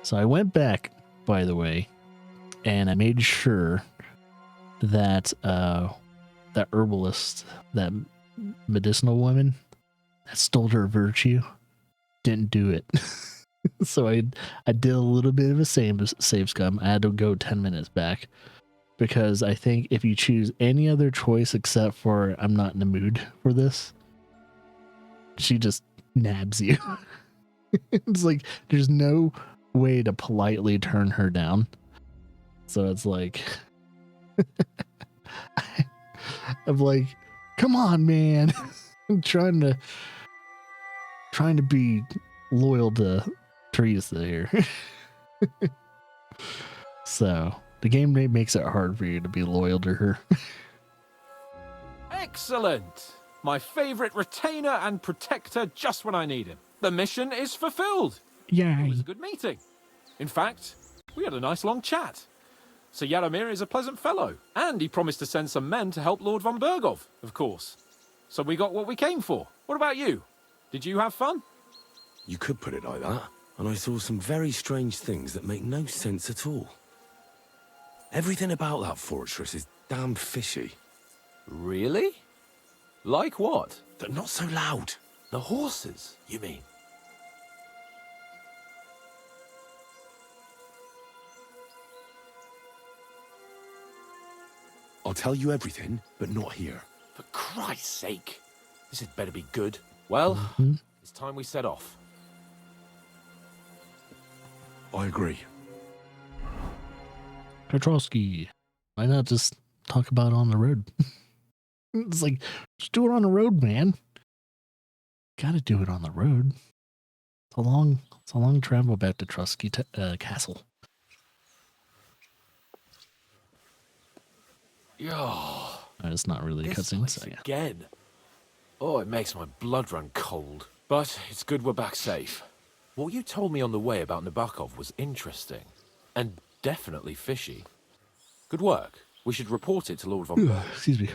So I went back, by the way, and I made sure that that herbalist, that medicinal woman that stole her virtue, didn't do it. So I did a little bit of a save scum. I had to go 10 minutes back because I think if you choose any other choice except for I'm not in the mood for this, she just nabs you. It's like there's no way to politely turn her down. So it's like I'm like, come on, man. I'm trying to be loyal to Teresa here. So the game makes it hard for you to be loyal to her. Excellent! My favorite retainer and protector just when I need him. The mission is fulfilled. Yay. It was a good meeting. In fact, we had a nice long chat. Sir Yaromir is a pleasant fellow, and he promised to send some men to help Lord von Bergov, of course. So we got what we came for. What about you? Did you have fun? You could put it like that. And I saw some very strange things that make no sense at all. Everything about that fortress is damn fishy. Really? Like what? They're not so loud. The horses, you mean? I'll tell you everything, but not here. For Christ's sake. This had better be good. Well, it's time we set off. I agree. Petrovsky, why not just talk about it on the road? It's like, just do it on the road, man. Gotta do it on the road. It's a long travel back to Trusky Castle. Yeah. It's not really a cutscene, so yeah. Again. Oh, it makes my blood run cold. But it's good we're back safe. What you told me on the way about Nabokov was interesting. And definitely fishy. Good work. We should report it to Lord von Berg. Excuse me.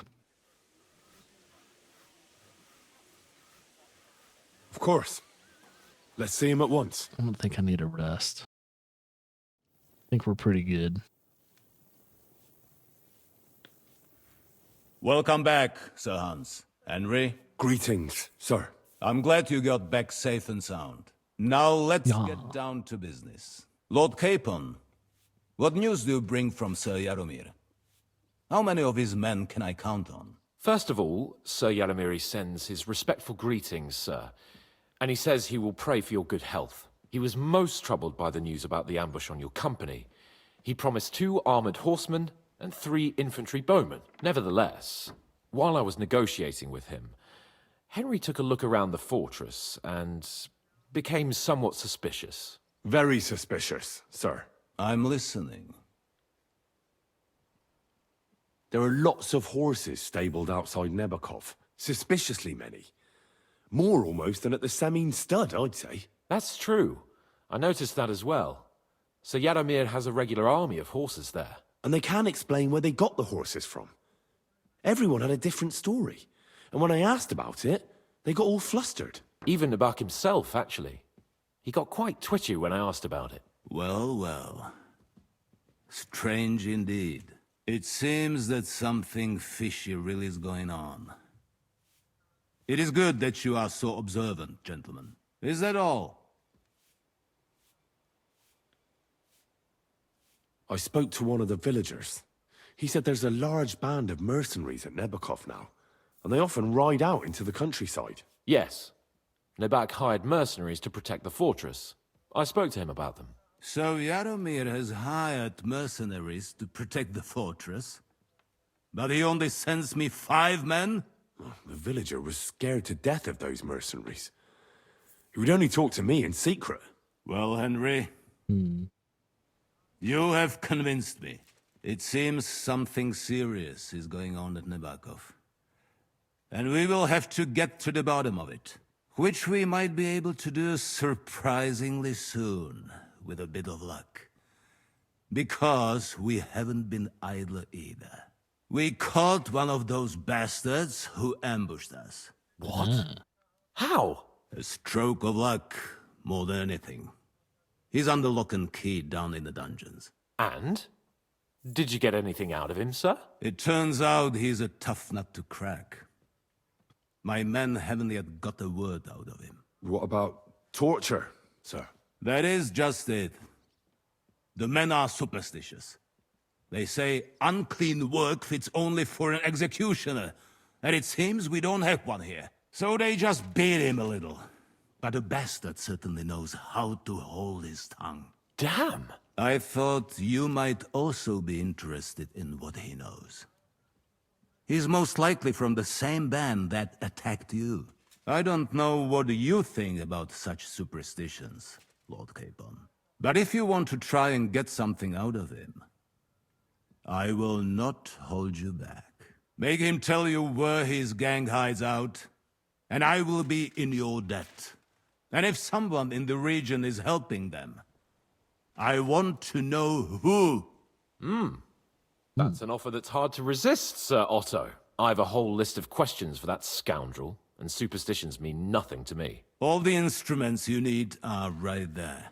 Of course. Let's see him at once. I don't think I need a rest. I think we're pretty good. Welcome back, Sir Hans. Henry, Greetings, sir. I'm glad you got back safe and sound. Now let's get down to business. Lord Capon, what news do you bring from Sir Yaromir? How many of his men can I count on? First of all, Sir Yaromir sends his respectful greetings, sir. And he says he will pray for your good health. He was most troubled by the news about the ambush on your company. He promised 2 armored horsemen and 3 infantry bowmen. Nevertheless, while I was negotiating with him, Henry took a look around the fortress and became somewhat suspicious. Very suspicious, sir. I'm listening. There are lots of horses stabled outside Nebokov. Suspiciously many. More almost than at the Samin Stud, I'd say. That's true. I noticed that as well. Sir Yaromir has a regular army of horses there. And they can't explain where they got the horses from. Everyone had a different story. And when I asked about it, they got all flustered. Even Nabok himself, actually. He got quite twitchy when I asked about it. Well, well. Strange indeed. It seems that something fishy really is going on. It is good that you are so observant, gentlemen. Is that all? I spoke to one of the villagers. He said there's a large band of mercenaries at Nebokov now, and they often ride out into the countryside. Yes. Nabok hired mercenaries to protect the fortress. I spoke to him about them. So Yaromir has hired mercenaries to protect the fortress? But he only sends me 5 men? The villager was scared to death of those mercenaries. He would only talk to me in secret. Well, Henry, you have convinced me. It seems something serious is going on at Nabokov. And we will have to get to the bottom of it, which we might be able to do surprisingly soon, with a bit of luck. Because we haven't been idle either. We caught one of those bastards who ambushed us. What? How? A stroke of luck, more than anything. He's under lock and key down in the dungeons. And? Did you get anything out of him, sir? It turns out he's a tough nut to crack. My men haven't yet got a word out of him. What about torture, sir? That is just it. The men are superstitious. They say unclean work fits only for an executioner, and it seems we don't have one here. So they just beat him a little. But the bastard certainly knows how to hold his tongue. Damn! I thought you might also be interested in what he knows. He's most likely from the same band that attacked you. I don't know what you think about such superstitions, Lord Capon. But if you want to try and get something out of him, I will not hold you back. Make him tell you where his gang hides out, and I will be in your debt. And if someone in the region is helping them, I want to know who. That's an offer that's hard to resist, Sir Otto. I've a whole list of questions for that scoundrel, and superstitions mean nothing to me. All the instruments you need are right there.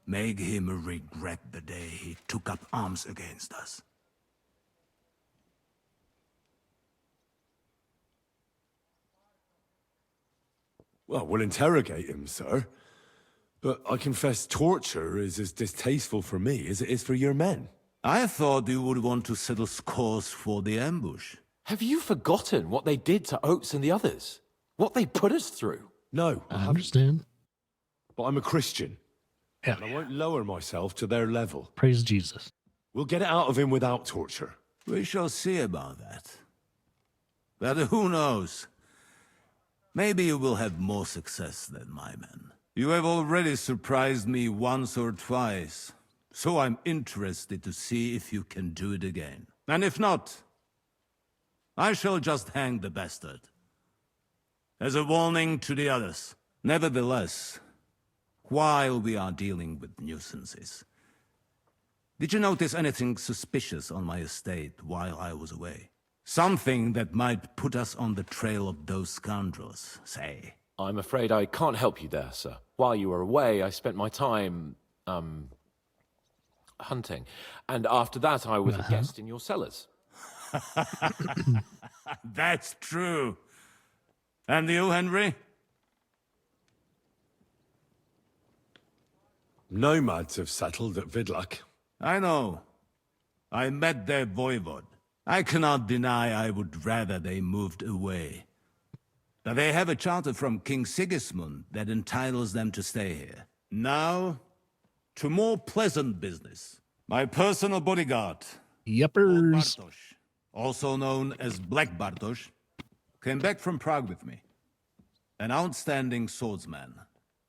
Make him regret the day he took up arms against us. Well, we'll interrogate him, sir. But I confess torture is as distasteful for me as it is for your men. I thought you would want to settle scores for the ambush. Have you forgotten what they did to Oates and the others? What they put us through? No, I understand. but I'm a Christian, Yeah. and I won't lower myself to their level. Praise Jesus. We'll get it out of him without torture. We shall see about that. But who knows? Maybe you will have more success than my men. You have already surprised me once or twice, so I'm interested to see if you can do it again. And if not, I shall just hang the bastard. As a warning to the others. Nevertheless, while we are dealing with nuisances, did you notice anything suspicious on my estate while I was away? Something that might put us on the trail of those scoundrels, say. I'm afraid I can't help you there, sir. While you were away, I spent my time, hunting. And after that, I was a guest in your cellars. That's true. And you, Henry? Nomads have settled at Vidlak. I know. I met their voivod. I cannot deny I would rather they moved away. But they have a charter from King Sigismund that entitles them to stay here. Now, to more pleasant business. My personal bodyguard, Old Yuppers. Bartosz, also known as Black Bartosz, came back from Prague with me. An outstanding swordsman,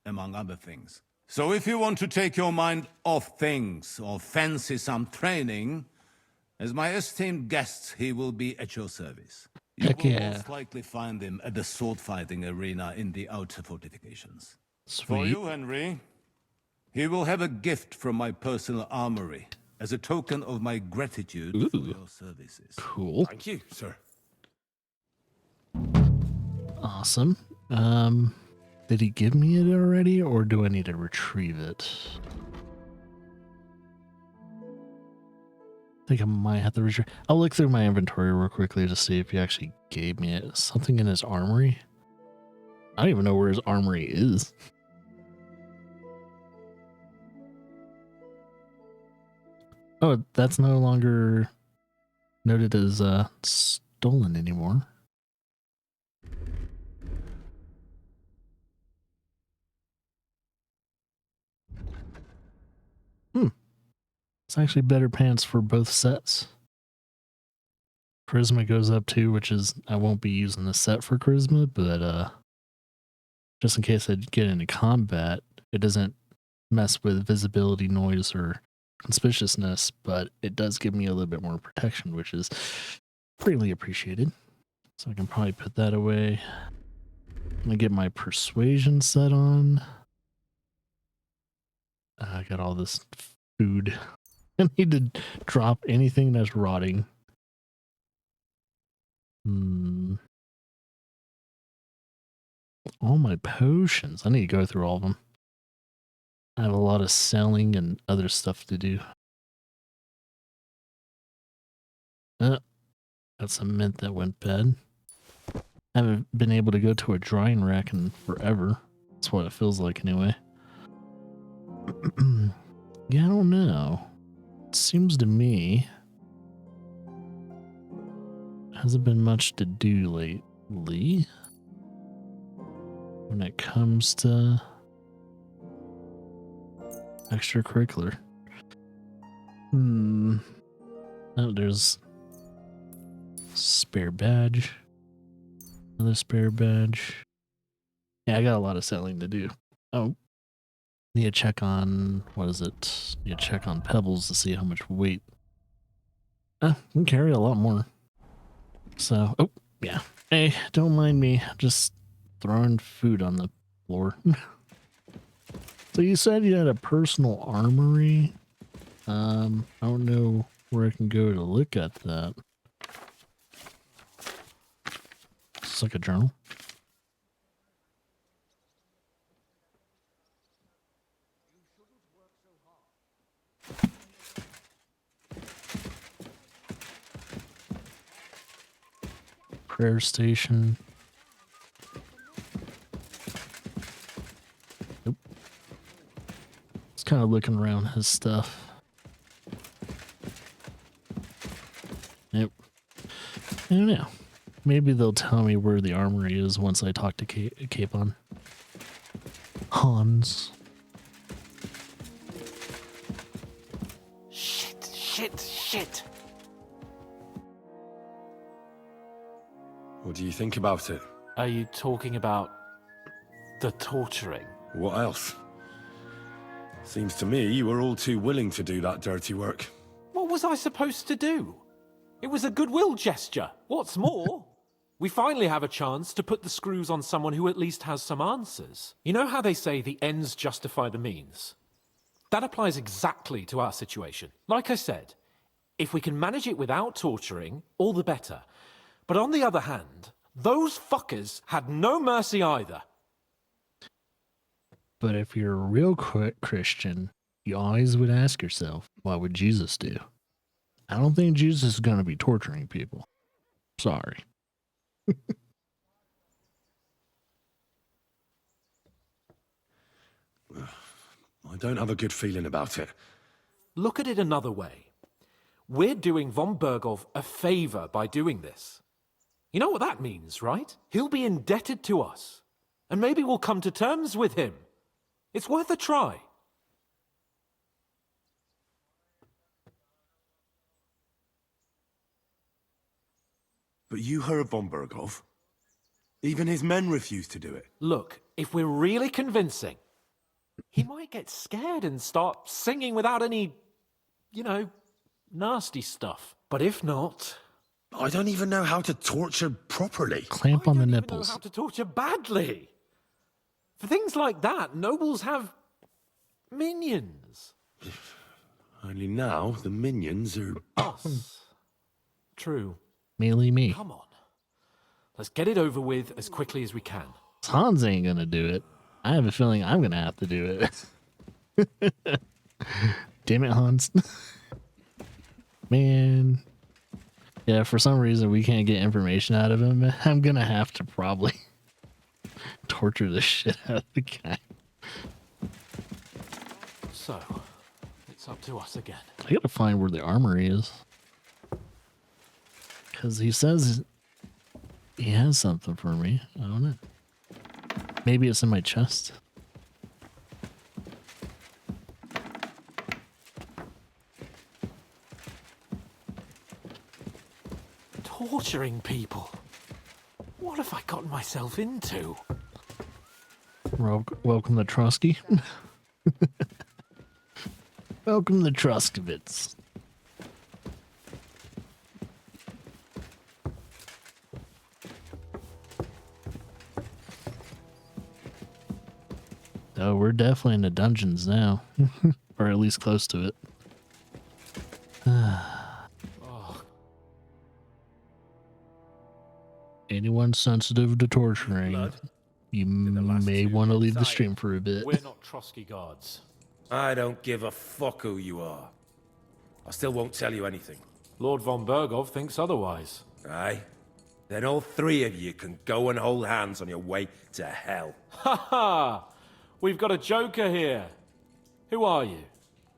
among other things. So if you want to take your mind off things or fancy some training, as my esteemed guest, he will be at your service. You Heck will yeah. most likely find him at the sword-fighting arena in the outer fortifications. For Sweet. you, Henry, he will have a gift from my personal armory as a token of my gratitude for your services. Cool. Thank you, sir. Awesome. Did he give me it already, or do I need to retrieve it? I think I might have to retrieve. I'll look through my inventory real quickly to see if he actually gave me it. Something in his armory? I don't even know where his armory is. Oh, that's no longer noted as stolen anymore. It's actually better pants for both sets. Charisma goes up too, which is, I won't be using the set for charisma, but just in case I get into combat, it doesn't mess with visibility, noise, or conspicuousness, but it does give me a little bit more protection, which is greatly appreciated. So I can probably put that away. I'm gonna get my persuasion set on. I got all this food. I need to drop anything that's rotting. All my potions. I need to go through all of them. I have a lot of selling and other stuff to do. Got some mint that went bad. Haven't been able to go to a drying rack in forever. That's what it feels like anyway. Yeah, I don't know. It seems to me hasn't been much to do lately when it comes to extracurricular. Oh, there's spare badge. Another spare badge. Yeah, I got a lot of selling to do. Oh. Need to check on, what is it? Need to check on pebbles to see how much weight. We can carry a lot more. So, oh, yeah. Hey, don't mind me. Just throwing food on the floor. So you said you had a personal armory. I don't know where I can go to look at that. It's like a journal. Prayer station. Nope. Just kind of looking around his stuff. Yep. I don't know. Maybe they'll tell me where the armory is once I talk to Capon. Hans. Shit. What do you think about it? Are you talking about the torturing? What else? Seems to me you were all too willing to do that dirty work. What was I supposed to do? It was a goodwill gesture. What's more, we finally have a chance to put the screws on someone who at least has some answers. You know how they say the ends justify the means? That applies exactly to our situation. Like I said, if we can manage it without torturing, all the better. But on the other hand, those fuckers had no mercy either. But if you're a real Christian, you always would ask yourself, what would Jesus do? I don't think Jesus is going to be torturing people. Sorry. I don't have a good feeling about it. Look at it another way. We're doing von Berghoff a favor by doing this. You know what that means, right? He'll be indebted to us. And maybe we'll come to terms with him. It's worth a try. But you heard von Berghoff. Even his men refused to do it. Look, if we're really convincing, he might get scared and start singing without any, nasty stuff. But if not... I don't even know how to torture properly. Clamp on the I don't even nipples. know how to torture badly. For things like that, nobles have minions. Only now the minions are... Us. True. Mainly me. Come on. Let's get it over with as quickly as we can. Hans ain't going to do it. I have a feeling I'm going to have to do it. Damn it, Hans. Man. Yeah, for some reason we can't get information out of him. I'm going to have to probably torture the shit out of the guy. So, it's up to us again. I got to find where the armory is. Because he says he has something for me. I don't know. Maybe it's in my chest. Torturing people. What have I gotten myself into? Welcome to Trotsky. Welcome to Troskowitz. Oh, we're definitely in the dungeons now. Or at least close to it. Anyone sensitive to torturing, you may want to leave the stream for a bit. We're not Trotsky guards. I don't give a fuck who you are. I still won't tell you anything. Lord von Bergov thinks otherwise. Aye? Then all three of you can go and hold hands on your way to hell. Ha ha! We've got a joker here. Who are you?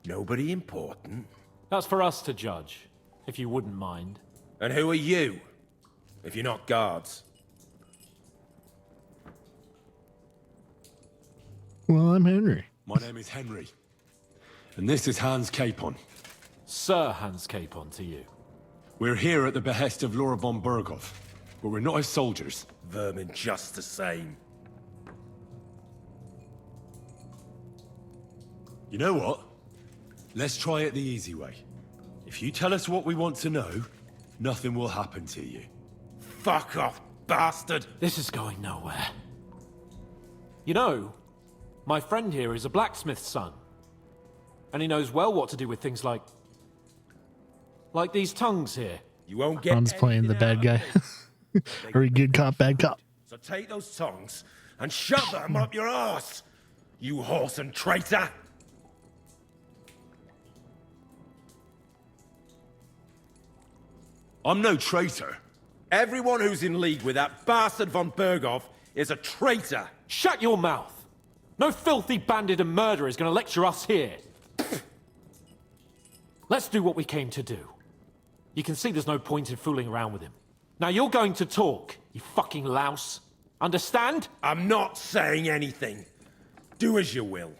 Nobody important. That's for us to judge, if you wouldn't mind. And who are you? If you're not guards. Well, I'm Henry. My name is Henry. And this is Hans Capon. Sir Hans Capon to you. We're here at the behest of Lord von Bergov, but we're not his soldiers. Vermin just the same. You know what? Let's try it the easy way. If you tell us what we want to know, nothing will happen to you. Fuck off, bastard! This is going nowhere. You know, my friend here is a blacksmith's son. And he knows well what to do with things like these tongues here. You won't get Hans playing the anything bad out guy. of me. Very good cop, bad cop. So take those tongues and shove them up your arse, you horse and traitor! I'm no traitor. Everyone who's in league with that bastard von Bergov is a traitor! Shut your mouth! No filthy bandit and murderer is going to lecture us here. Let's do what we came to do. You can see there's no point in fooling around with him. Now you're going to talk, you fucking louse. Understand? I'm not saying anything. Do as you will.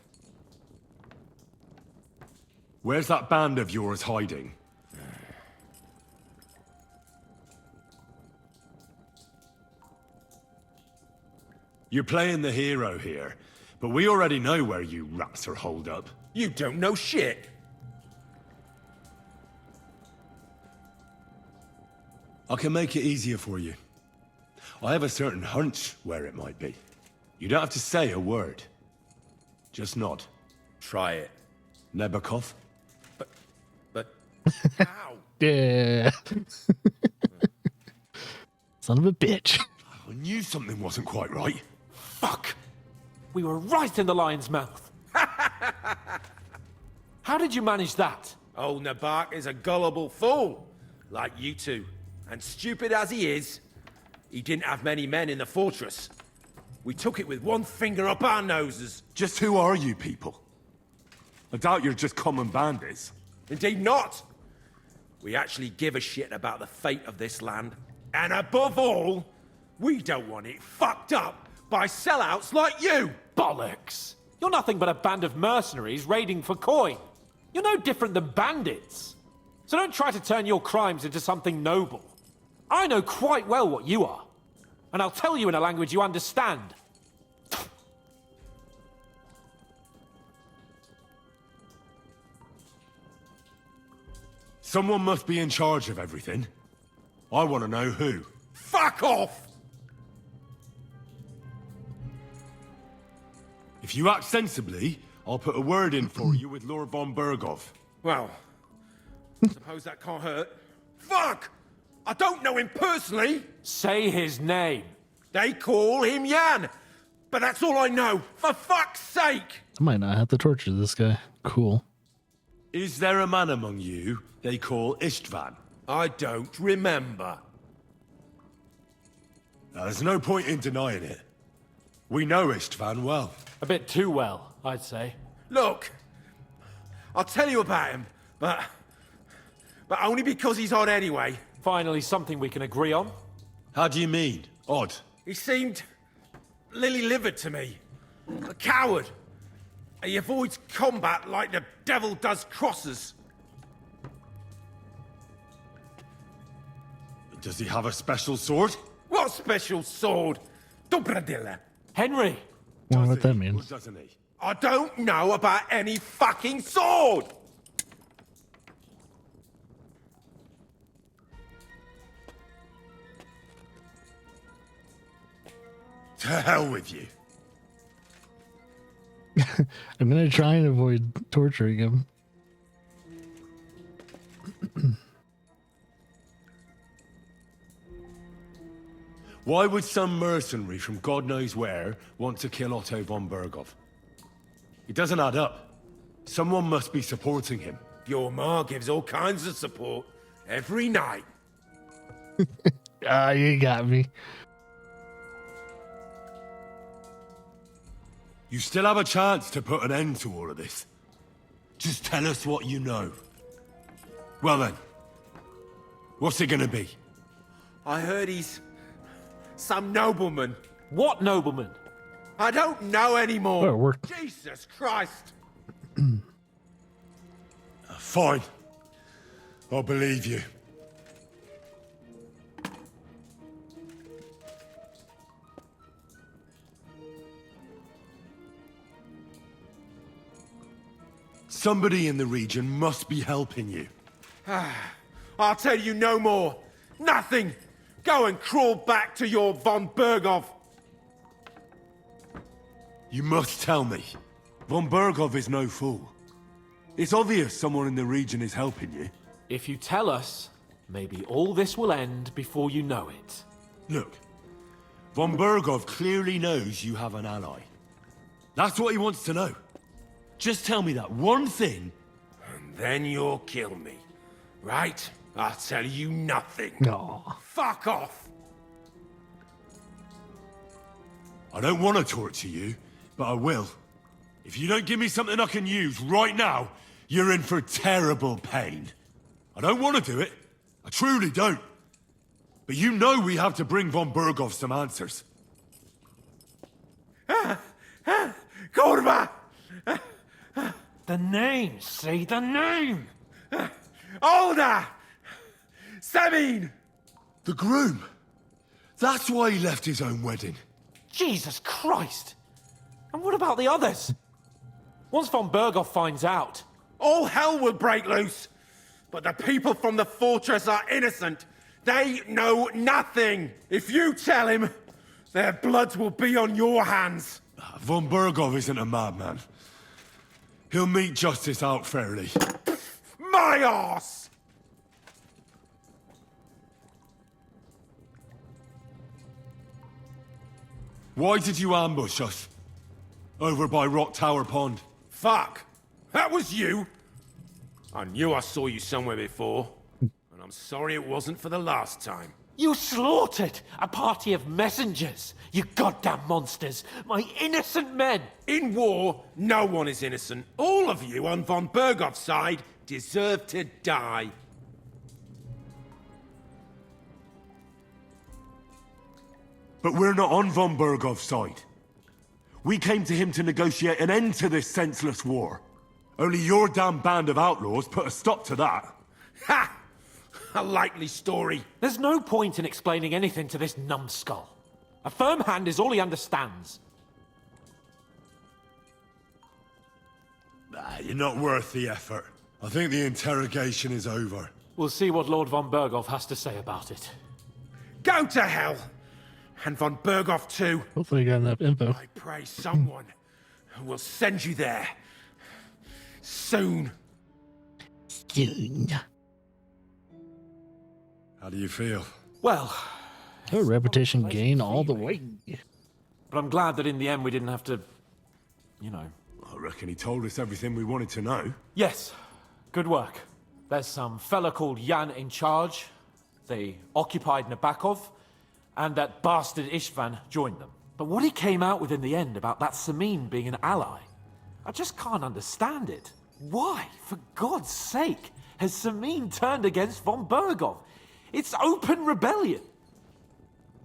Where's that band of yours hiding? You're playing the hero here, but we already know where you rats are holed up. You don't know shit! I can make it easier for you. I have a certain hunch where it might be. You don't have to say a word. Just nod. Try it. Nebakov? But... how? Yeah. Son of a bitch. I knew something wasn't quite right. Fuck! We were right in the lion's mouth. How did you manage that? Old Nabak is a gullible fool, like you two. And stupid as he is, he didn't have many men in the fortress. We took it with one finger up our noses. Just who are you people? I doubt you're just common bandits. Indeed not. We actually give a shit about the fate of this land. And above all, we don't want it fucked up by sellouts like you! Bollocks! You're nothing but a band of mercenaries raiding for coin. You're no different than bandits. So don't try to turn your crimes into something noble. I know quite well what you are. And I'll tell you in a language you understand. Someone must be in charge of everything. I want to know who. Fuck off! If you act sensibly, I'll put a word in for you with Lord von Bergov. Well, suppose that can't hurt. Fuck! I don't know him personally! Say his name. They call him Jan! But that's all I know, for fuck's sake! I might not have to torture this guy. Cool. Is there a man among you they call Istvan? I don't remember. Now, there's no point in denying it. We know Istvan well. A bit too well, I'd say. Look, I'll tell you about him, but only because he's odd anyway. Finally, something we can agree on. How do you mean? Odd. He seemed lily-livered to me. A coward. He avoids combat like the devil does crosses. Does he have a special sword? What special sword? Dobradilla. Henry! Wonder what that Or means. doesn't he? I don't know about any fucking sword! To hell with you. I'm gonna try and avoid torturing him. Why would some mercenary from God knows where want to kill Otto von Bergov? It doesn't add up. Someone must be supporting him. Your ma gives all kinds of support every night. Ah, you got me. You still have a chance to put an end to all of this. Just tell us what you know. Well then, what's it gonna be? I heard he's some nobleman. What nobleman? I don't know anymore. Oh, we're Jesus Christ. Fine. I'll believe you. Somebody in the region must be helping you. I'll tell you no more. Nothing. Go and crawl back to your von Berghoff. You must tell me. Von Berghoff is no fool. It's obvious someone in the region is helping you. If you tell us, maybe all this will end before you know it. Look, von Berghoff clearly knows you have an ally. That's what he wants to know. Just tell me that one thing. And then you'll kill me. Right? I'll tell you nothing. Aw. Fuck off. I don't want to torture you, but I will. If you don't give me something I can use right now, you're in for terrible pain. I don't want to do it. I truly don't. But you know we have to bring von Berghoff some answers. Kurva! The name! Say the name! Olda! Sabine! The groom. That's why he left his own wedding. Jesus Christ! And what about the others? Once von Berghoff finds out... All hell will break loose. But the people from the fortress are innocent. They know nothing. If you tell him, their blood will be on your hands. Von Berghoff isn't a madman. He'll meet justice out fairly. My arse! Why did you ambush us? Over by Rock Tower Pond. Fuck! That was you! I knew I saw you somewhere before. And I'm sorry it wasn't for the last time. You slaughtered a party of messengers! You goddamn monsters! My innocent men! In war, no one is innocent. All of you on von Berghoff's side deserve to die. But we're not on von Berghoff's side. We came to him to negotiate an end to this senseless war. Only your damn band of outlaws put a stop to that. Ha! A likely story. There's no point in explaining anything to this numbskull. A firm hand is all he understands. You're not worth the effort. I think the interrogation is over. We'll see what Lord von Berghoff has to say about it. Go to hell! And von Berghoff too. Hopefully you got enough info. I pray someone will send you there. Soon. Soon. How do you feel? Well, Oh, reputation gain all the way. but I'm glad that in the end we didn't have to, you know. I reckon he told us everything we wanted to know. Yes, good work. There's some fella called Jan in charge. They occupied Nabokov, and that bastard Istvan joined them. But what he came out with in the end about that Samin being an ally, I just can't understand it. Why, for God's sake, has Samin turned against von Berghoff? It's open rebellion.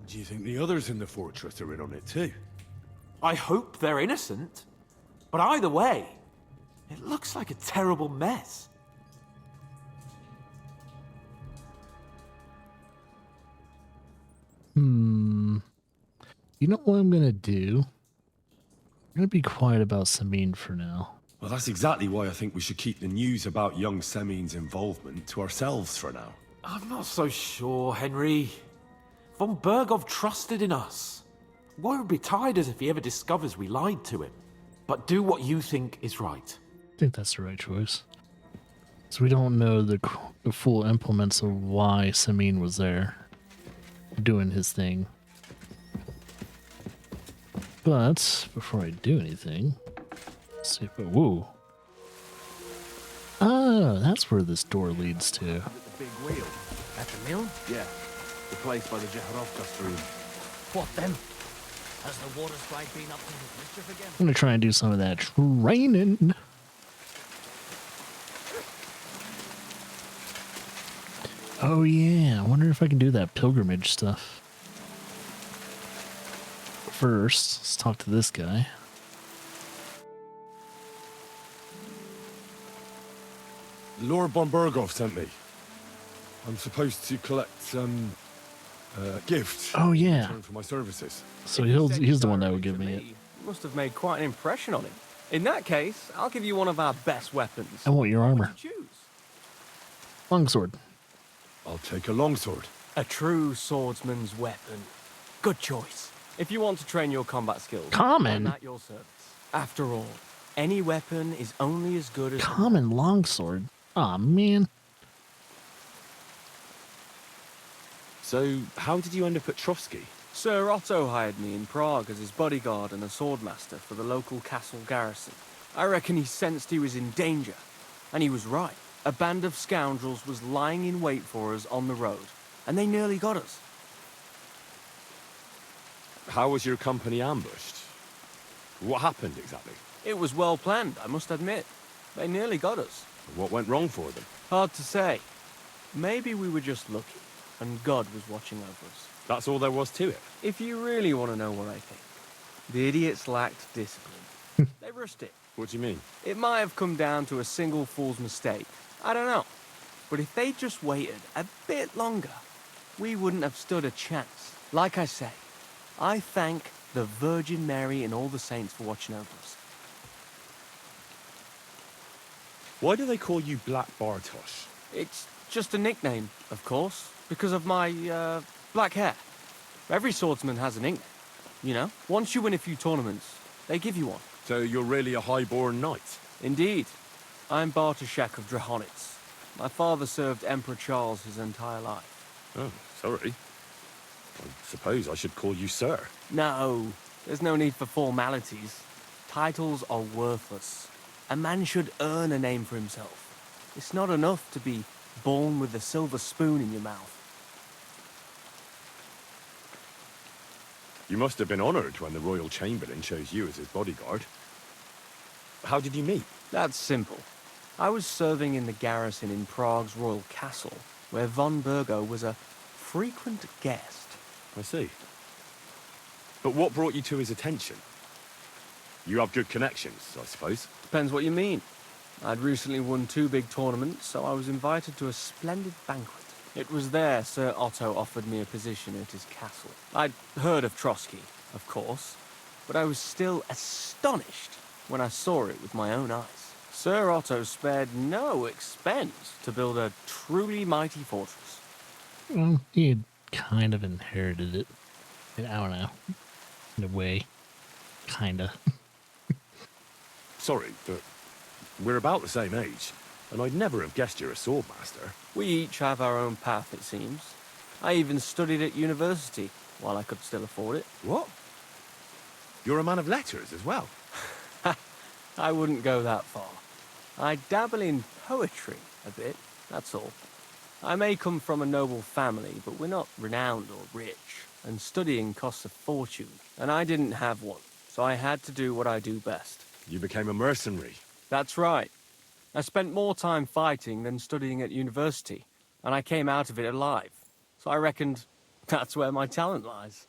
Do you think the others in the fortress are in on it too? I hope they're innocent. But either way, it looks like a terrible mess. You know what I'm gonna do? I'm gonna be quiet about Samin for now. Well, that's exactly why I think we should keep the news about young Semin's involvement to ourselves for now. I'm not so sure, Henry. Von Berghoff trusted in us. Won't be tired as if he ever discovers we lied to him. But do what you think is right. I think that's the right choice. So we don't know the full implements of why Samin was there, doing his thing. But before I do anything, let's see if woo. Oh, that's where this door leads to. The big wheel. At the mill? Yeah. The place by the Jehorovka stream. What then? Has the water sprite been up to his mischief again? I'm gonna try and do some of that training. Oh yeah, I wonder if I can do that pilgrimage stuff. First, let's talk to this guy. Lord von Berghoff sent me. I'm supposed to collect gifts. Oh in yeah, return for my services. so he's the one that would give me it. You must have made quite an impression on him. In that case, I'll give you one of our best weapons. I want your What would armor. you choose? Longsword. I'll take a longsword. A true swordsman's weapon. Good choice. If you want to train your combat skills, Common? I'm at your service. After all, any weapon is only as good as Common longsword. Aw, man. So, how did you end up at Trotsky? Sir Otto hired me in Prague as his bodyguard and a swordmaster for the local castle garrison. I reckon he sensed he was in danger. And he was right. A band of scoundrels was lying in wait for us on the road. And they nearly got us. How was your company ambushed? What happened exactly? It was well planned, I must admit. They nearly got us. What went wrong for them? Hard to say. Maybe we were just lucky, and God was watching over us. That's all there was to it. If you really want to know what I think, the idiots lacked discipline. They rushed it. What do you mean? It might have come down to a single fool's mistake. I don't know. But if they just waited a bit longer, we wouldn't have stood a chance. Like I say, I thank the Virgin Mary and all the saints for watching over us. Why do they call you Black Bartosz? It's just a nickname, of course, because of my, black hair. Every swordsman has a nickname, you know? Once you win a few tournaments, they give you one. So you're really a highborn knight? Indeed. I'm Bartoszek of Drahonitz. My father served Emperor Charles his entire life. Oh, sorry. I suppose I should call you sir. No, there's no need for formalities. Titles are worthless. A man should earn a name for himself. It's not enough to be born with a silver spoon in your mouth. You must have been honored when the Royal Chamberlain chose you as his bodyguard. How did you meet? That's simple. I was serving in the garrison in Prague's royal castle, where von Burgo was a frequent guest. I see. But what brought you to his attention? You have good connections, I suppose. Depends what you mean. I'd recently won 2 big tournaments, so I was invited to a splendid banquet. It was there Sir Otto offered me a position at his castle. I'd heard of Trotsky, of course, but I was still astonished when I saw it with my own eyes. Sir Otto spared no expense to build a truly mighty fortress. Well, he had kind of inherited it. I don't know. In a way. Kinda. Sorry, but we're about the same age, and I'd never have guessed you're a swordmaster. We each have our own path, it seems. I even studied at university, while I could still afford it. What? You're a man of letters as well? I wouldn't go that far. I dabble in poetry a bit, that's all. I may come from a noble family, but we're not renowned or rich, and studying costs a fortune, and I didn't have one, so I had to do what I do best. You became a mercenary. That's right. I spent more time fighting than studying at university, and I came out of it alive, so I reckoned that's where my talent lies.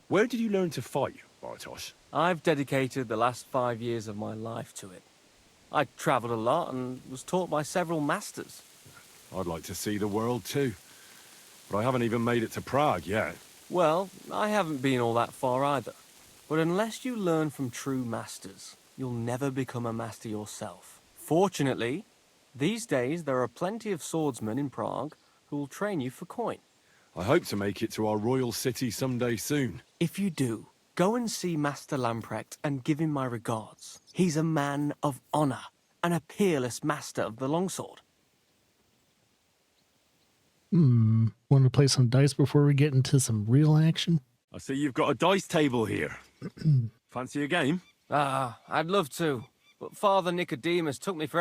Where did you learn to fight, Bartosz? I've dedicated the last 5 years of my life to it. I travelled a lot and was taught by several masters. I'd like to see the world too. But I haven't even made it to Prague yet. Well, I haven't been all that far either. But unless you learn from true masters, you'll never become a master yourself. Fortunately, these days there are plenty of swordsmen in Prague who will train you for coin. I hope to make it to our royal city someday soon. If you do, go and see Master Lamprecht and give him my regards. He's a man of honor and a peerless master of the longsword. Want to play some dice before we get into some real action? I see you've got a dice table here. Fancy a game? I'd love to, but Father Nicodemus took me for